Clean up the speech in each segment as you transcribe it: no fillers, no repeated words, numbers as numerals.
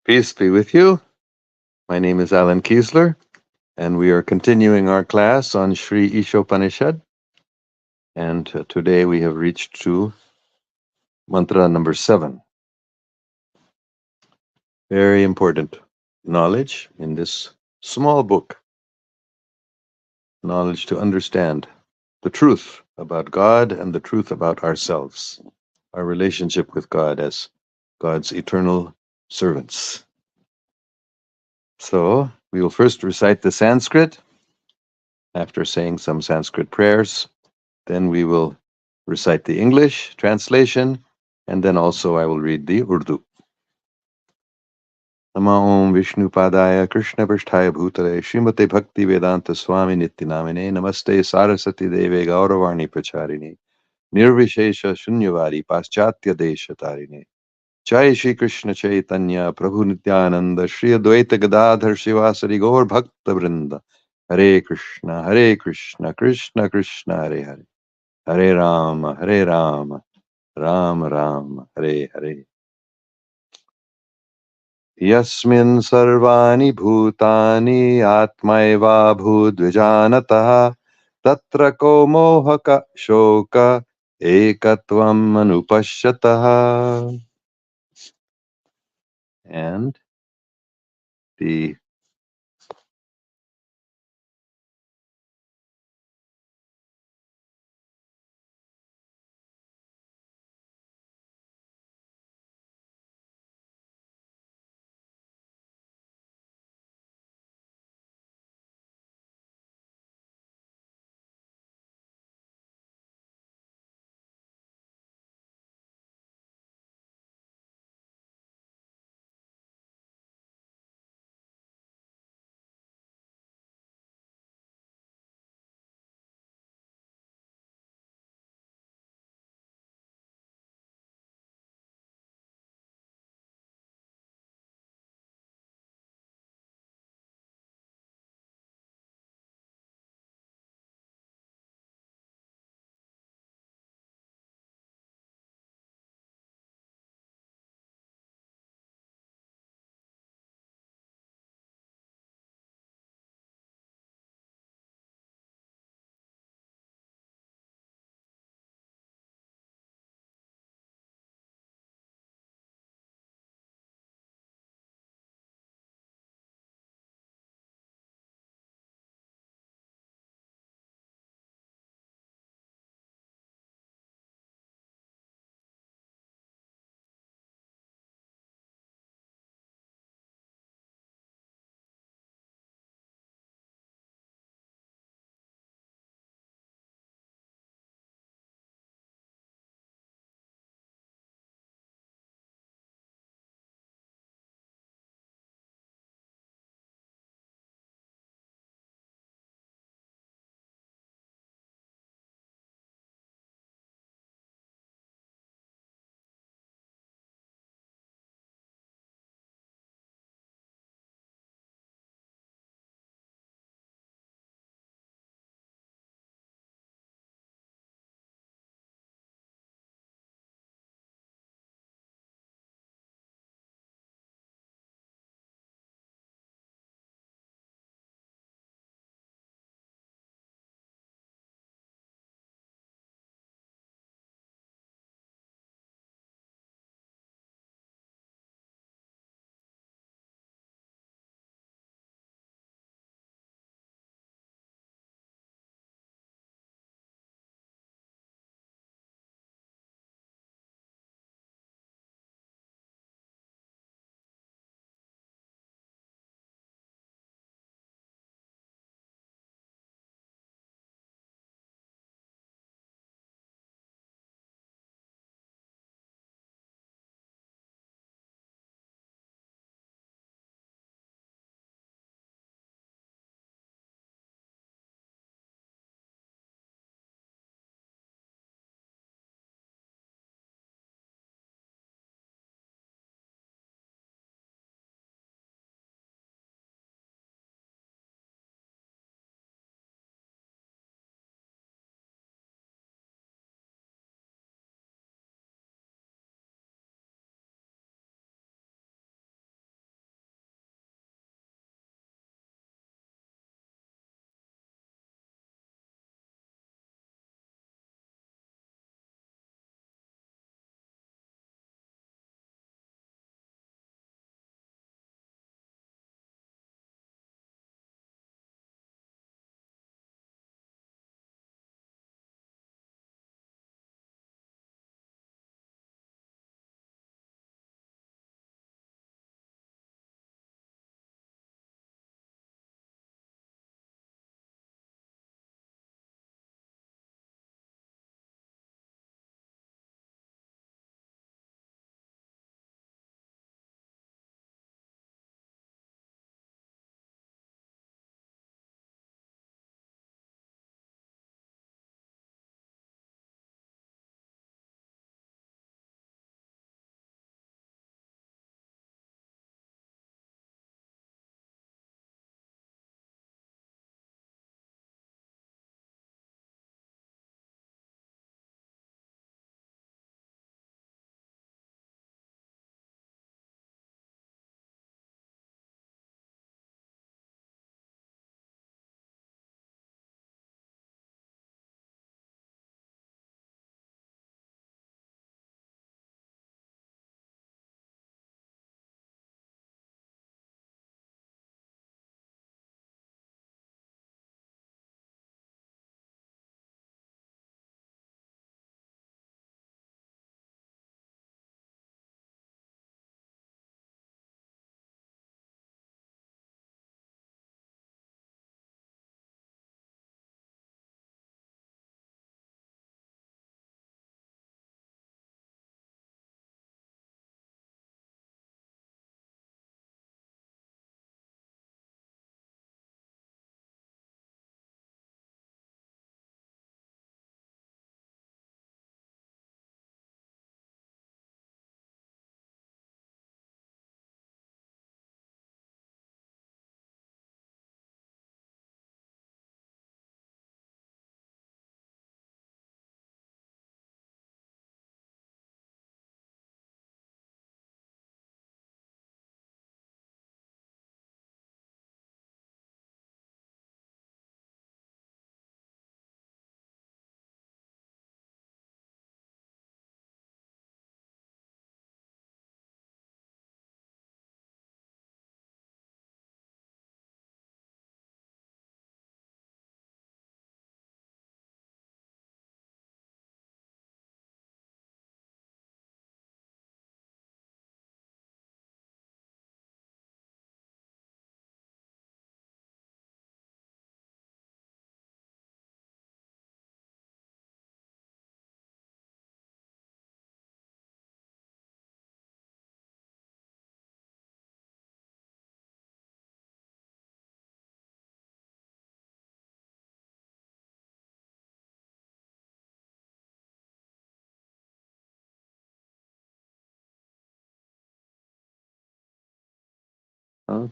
Peace be with you. My name is Alan Kiesler, and we are continuing our class on Sri ISOPANISAD. And today we have reached to mantra number 7. Very important knowledge in this small book. Knowledge to understand the truth about God and the truth about ourselves, our relationship with God as God's eternal servants. So we will first recite the Sanskrit after saying some Sanskrit prayers. Then we will recite the English translation, and then also I will read the Urdu. Nama Om Vishnu Padaya Krishna Prishthaya Bhutale Srimate Bhakti Vedanta Swami Nityanamine Namaste Sarasati Deve Gauravani Pacharine Nirvishesha Shunyavadi Paschatya Desha Tarine Jai Shri Krishna Chaitanya Prabhu Nityananda Shri Advaita Gadadhar Shivasari Gaur Bhakta Vrinda Hare Krishna Krishna Krishna Hare Hare Hare Rama Ram Ram Hare Hare Yasmin sarvani bhutani atmaivabhud vijanatah tatra ko mohah sokah ekatvam anupascatah. And the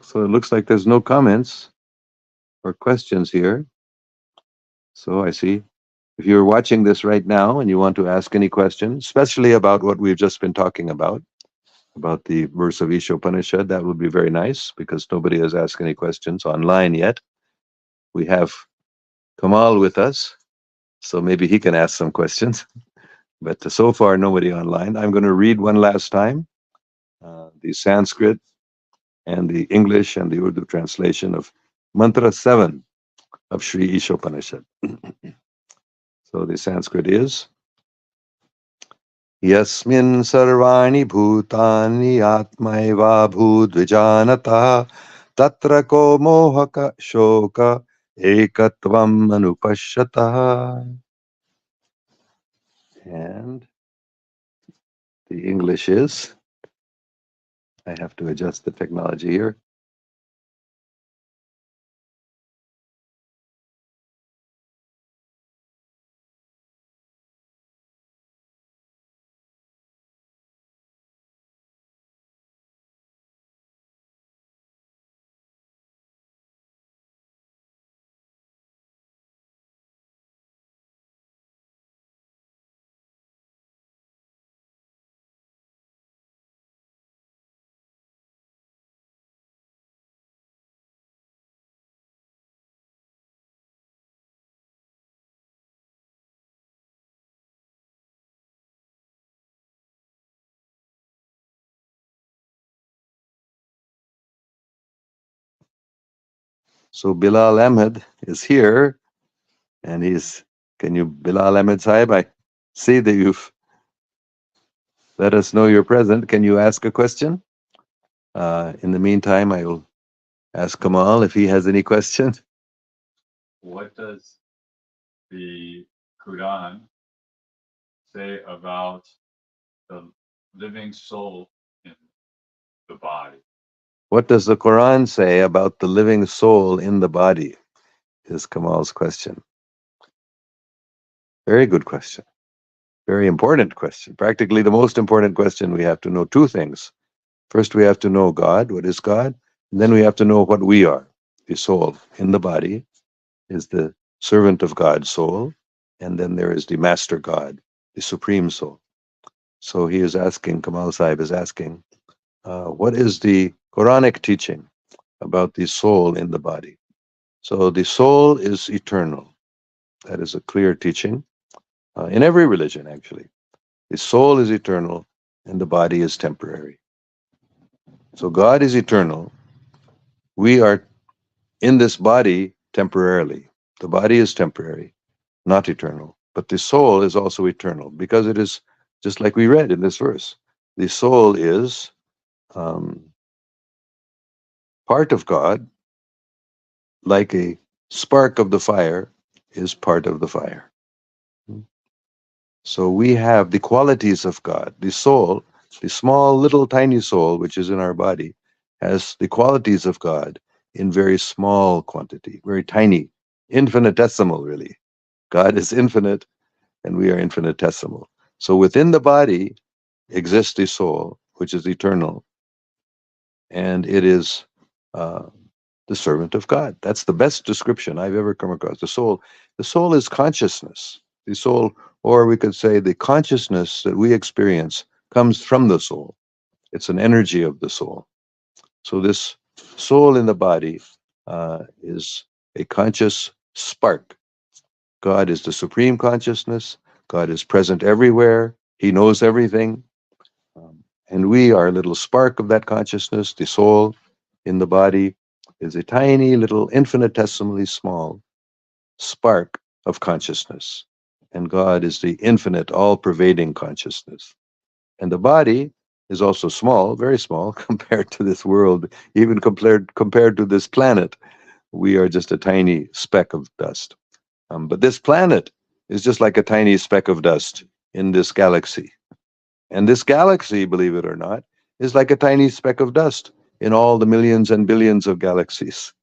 So it looks like there's no comments or questions here. So I see. If you're watching this right now and you want to ask any questions, especially about what we've just been talking about the verse of ISOPANISAD, that would be very nice because nobody has asked any questions online yet. We have Kamal with us, so maybe he can ask some questions. But so far, nobody online. I'm going to read one last time the Sanskrit and the English and the Urdu translation of Mantra 7 of Sri Ishopanishad. So the Sanskrit is yasmin sarvani bhutani atmaivabhud vijanatah tatra ko mohah sokah ekatvam anupascatah. And the English is, I have to adjust the technology here. So Bilal Ahmed is here, and can you, Bilal Ahmed Sahib, I see that you've let us know you're present. Can you ask a question? In the meantime, I will ask Kamal if he has any questions. What does the Quran say about the living soul in the body? What does the Quran say about the living soul in the body? Is Kamal's question. Very good question. Very important question. Practically the most important question. We have to know two things. First, we have to know God. What is God? And then we have to know what we are. The soul in the body is the servant of God, soul. And then there is the master God, the supreme soul. So he is asking, Kamal Sahib is asking, what is the Quranic teaching about the soul in the body? So the soul is eternal. That is a clear teaching in every religion, actually. The soul is eternal and the body is temporary. So God is eternal. We are in this body temporarily. The body is temporary, not eternal. But the soul is also eternal because it is just like we read in this verse. The soul is um, part of God, like a spark of the fire is part of the fire. So we have the qualities of God. The soul, the small, little, tiny soul, which is in our body, has the qualities of God in very small quantity, very tiny, infinitesimal, really. God is infinite and we are infinitesimal. So within the body exists the soul, which is eternal, and it is uh, the servant of God. That's the best description I've ever come across. The soul is consciousness. The soul, or we could say the consciousness that we experience comes from the soul. It's an energy of the soul. So this soul in the body is a conscious spark. God is the supreme consciousness. God is present everywhere. He knows everything. And we are a little spark of that consciousness. The soul in the body is a tiny little infinitesimally small spark of consciousness. And God is the infinite, all pervading consciousness. And the body is also small, very small, compared to this world, even compared to this planet. We are just a tiny speck of dust. But this planet is just like a tiny speck of dust in this galaxy. And this galaxy, believe it or not, is like a tiny speck of dust in all the millions and billions of galaxies.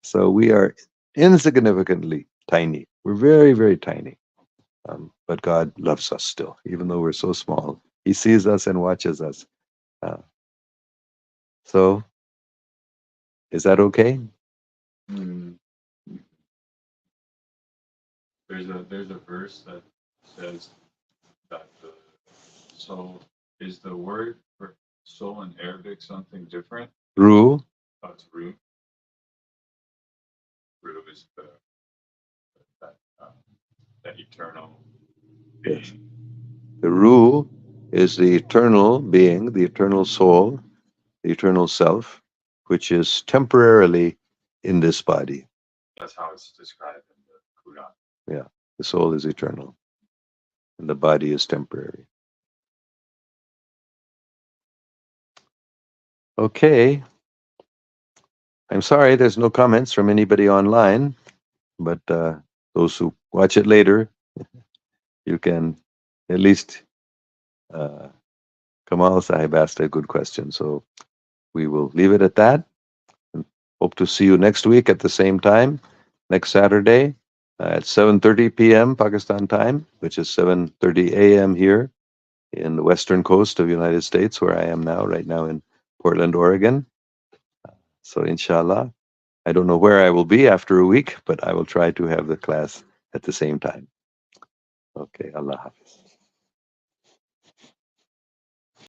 So we are insignificantly tiny. We're very, very tiny. But God loves us still, even though we're so small. He sees us and watches us. Uh, so Is that okay? Hmm. There's a verse that says that the soul is the word for soul in Arabic something different. Ruh. Oh, it's ruh. Ruh is that that eternal Yes. being. The Ruh is the eternal being, the eternal soul, the eternal self, which is temporarily in this body. That's how it's described in the Quran. Yeah. The soul is eternal and the body is temporary. Okay. I'm sorry there's no comments from anybody online, but those who watch it later, you can at least uh, Kamal Sahib asked a good question. So we will leave it at that. And hope to see you next week at the same time, next Saturday at 7:30 p.m. Pakistan time, which is 7:30 a.m. here in the western coast of the United States, where I am now, right now in Portland, Oregon. So inshallah, I don't know where I will be after a week, but I will try to have the class at the same time. Okay, Allah Hafiz.